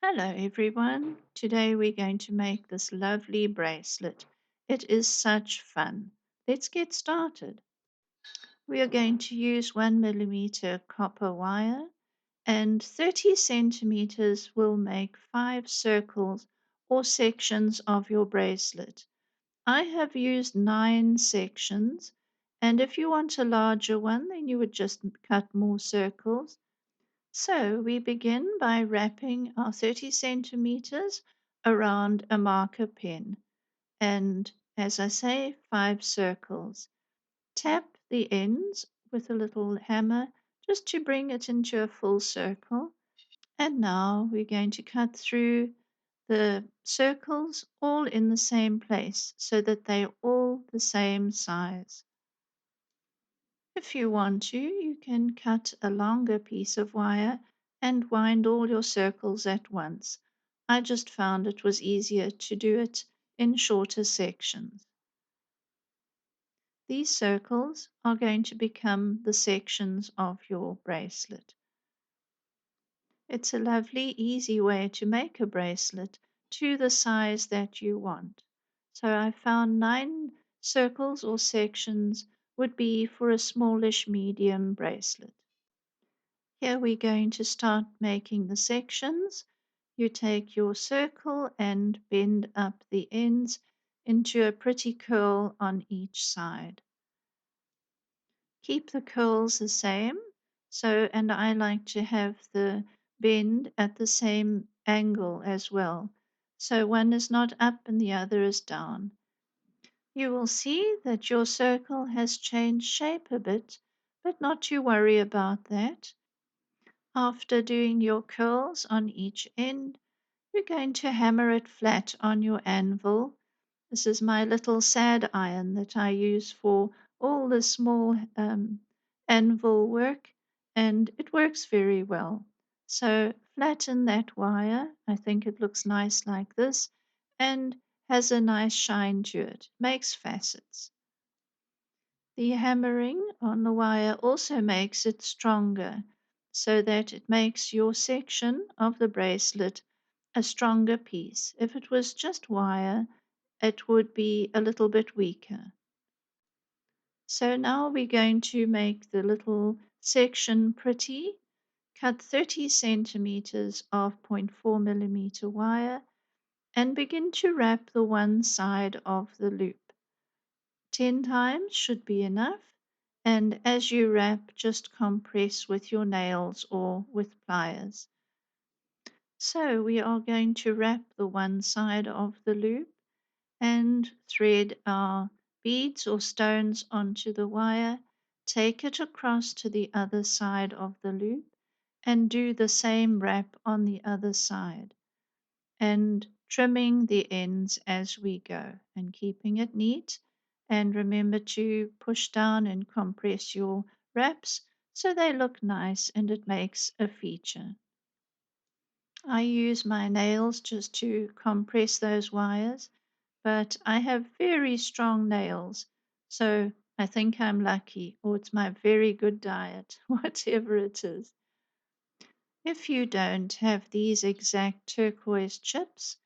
Hello everyone. Today we're going to make this lovely bracelet. It is such fun. Let's get started. We are going to use 1 millimeter copper wire and 30 centimeters will make 5 circles or sections of your bracelet. I have used 9 sections, and if you want a larger one then you would just cut more circles. So we begin by wrapping our 30 centimeters around a marker pen and, as I say, 5 circles. Tap the ends with a little hammer just to bring it into a full circle. And now we're going to cut through the circles all in the same place so that they're all the same size. If you want to, you can cut a longer piece of wire and wind all your circles at once. I just found it was easier to do it in shorter sections. These circles are going to become the sections of your bracelet. It's a lovely, easy way to make a bracelet to the size that you want. So I found 9 circles or sections would be for a smallish medium bracelet. Here we're going to start making the sections. You take your circle and bend up the ends into a pretty curl on each side. Keep the curls the same. And I like to have the bend at the same angle as well. So one is not up and the other is down. You will see that your circle has changed shape a bit, but not to worry about that. After doing your curls on each end, you're going to hammer it flat on your anvil. This is my little sad iron that I use for all the small anvil work, and it works very well. So flatten that wire. I think it looks nice like this and has a nice shine to it, makes facets. The hammering on the wire also makes it stronger, so that it makes your section of the bracelet a stronger piece. If it was just wire, it would be a little bit weaker. So now we're going to make the little section pretty. Cut 30 centimeters of 0.4 millimeter wire and begin to wrap the one side of the loop. 10 times should be enough. And as you wrap, just compress with your nails or with pliers. So we are going to wrap the one side of the loop and thread our beads or stones onto the wire. Take it across to the other side of the loop and do the same wrap on the other side. And trimming the ends as we go and keeping it neat. And remember to push down and compress your wraps so they look nice and it makes a feature. I use my nails just to compress those wires, but I have very strong nails, so I think I'm lucky, or it's my very good diet, whatever it is. If you don't have these exact turquoise chips,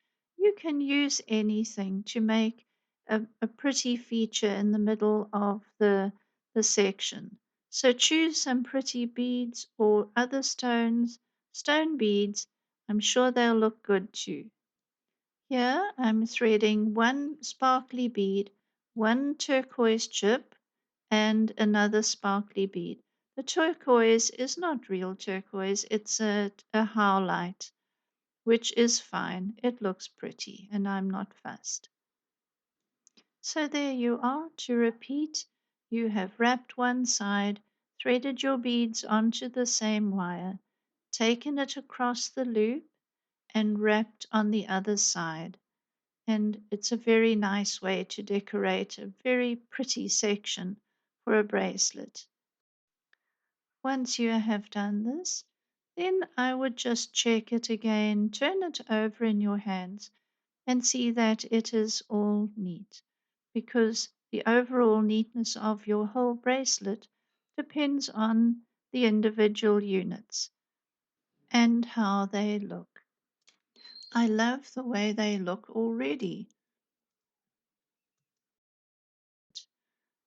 you can use anything to make a pretty feature in the middle of the section. So choose some pretty beads or other stones, stone beads. I'm sure they'll look good too. Here I'm threading one sparkly bead, one turquoise chip, and another sparkly bead. The turquoise is not real turquoise, it's a howlite, which is fine. It looks pretty, and I'm not fussed. So there you are. To repeat, you have wrapped one side, threaded your beads onto the same wire, taken it across the loop, and wrapped on the other side. And it's a very nice way to decorate a very pretty section for a bracelet. Once you have done this, then I would just check it again, turn it over in your hands, and see that it is all neat, because the overall neatness of your whole bracelet depends on the individual units and how they look. I love the way they look already.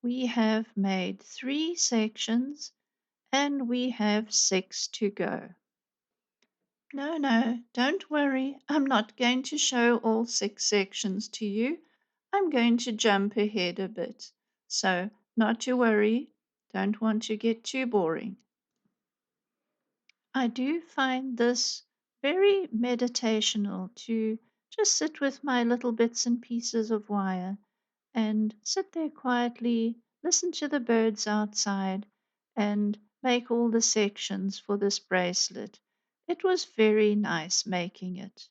We have made 3 sections and we have 6 to go. No, no, don't worry. I'm not going to show all 6 sections to you. I'm going to jump ahead a bit. So, not to worry. Don't want to get too boring. I do find this very meditational to just sit with my little bits and pieces of wire and sit there quietly, listen to the birds outside, and make all the sections for this bracelet. It was very nice making it.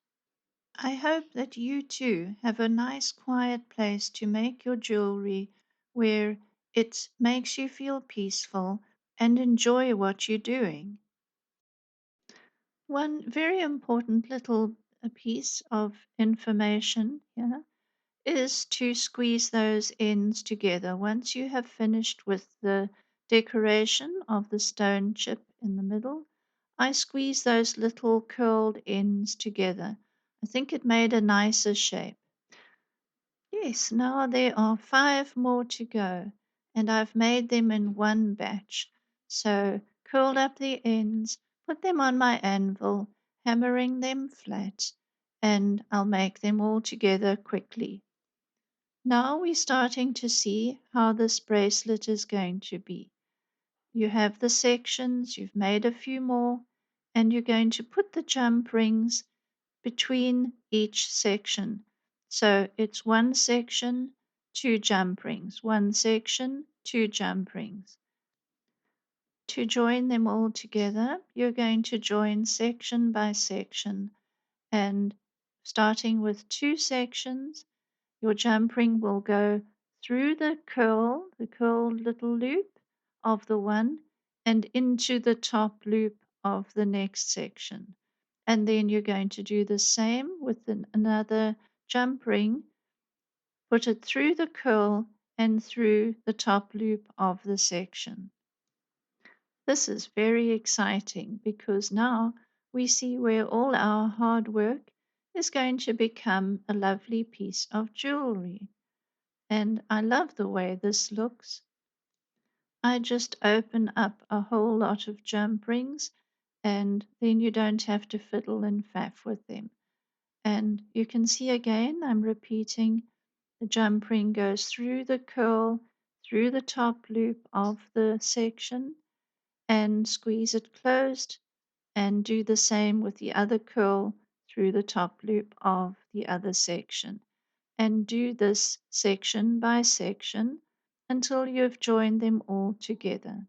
I hope that you too have a nice quiet place to make your jewelry where it makes you feel peaceful and enjoy what you're doing. One very important little piece of information here is to squeeze those ends together. Once you have finished with the decoration of the stone chip in the middle, I squeeze those little curled ends together. I think it made a nicer shape. Yes, now there are 5 more to go, and I've made them in one batch. So curled up the ends, put them on my anvil, hammering them flat, and I'll make them all together quickly. Now we're starting to see how this bracelet is going to be. You have the sections, you've made a few more, and you're going to put the jump rings between each section. So it's one section, 2 jump rings, one section, 2 jump rings. To join them all together, you're going to join section by section, and starting with 2 sections, your jump ring will go through the curled little loop of the one, and into the top loop of the next section. And then you're going to do the same with another jump ring, put it through the curl and through the top loop of the section. This is very exciting because now we see where all our hard work is going to become a lovely piece of jewelry. And I love the way this looks. I just open up a whole lot of jump rings, and then you don't have to fiddle and faff with them. And you can see again, I'm repeating, the jump ring goes through the curl, through the top loop of the section, and squeeze it closed, and do the same with the other curl through the top loop of the other section. And do this section by section until you've joined them all together.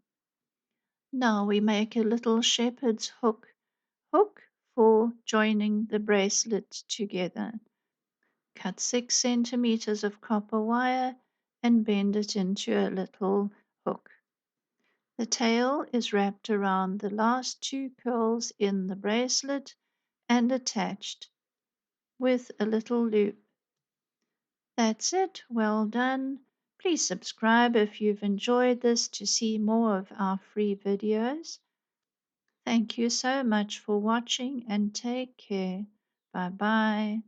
Now we make a little shepherd's hook for joining the bracelet together. Cut 6 centimeters of copper wire and bend it into a little hook. The tail is wrapped around the last 2 pearls in the bracelet and attached with a little loop. That's it, well done. Please subscribe if you've enjoyed this to see more of our free videos. Thank you so much for watching and take care. Bye bye.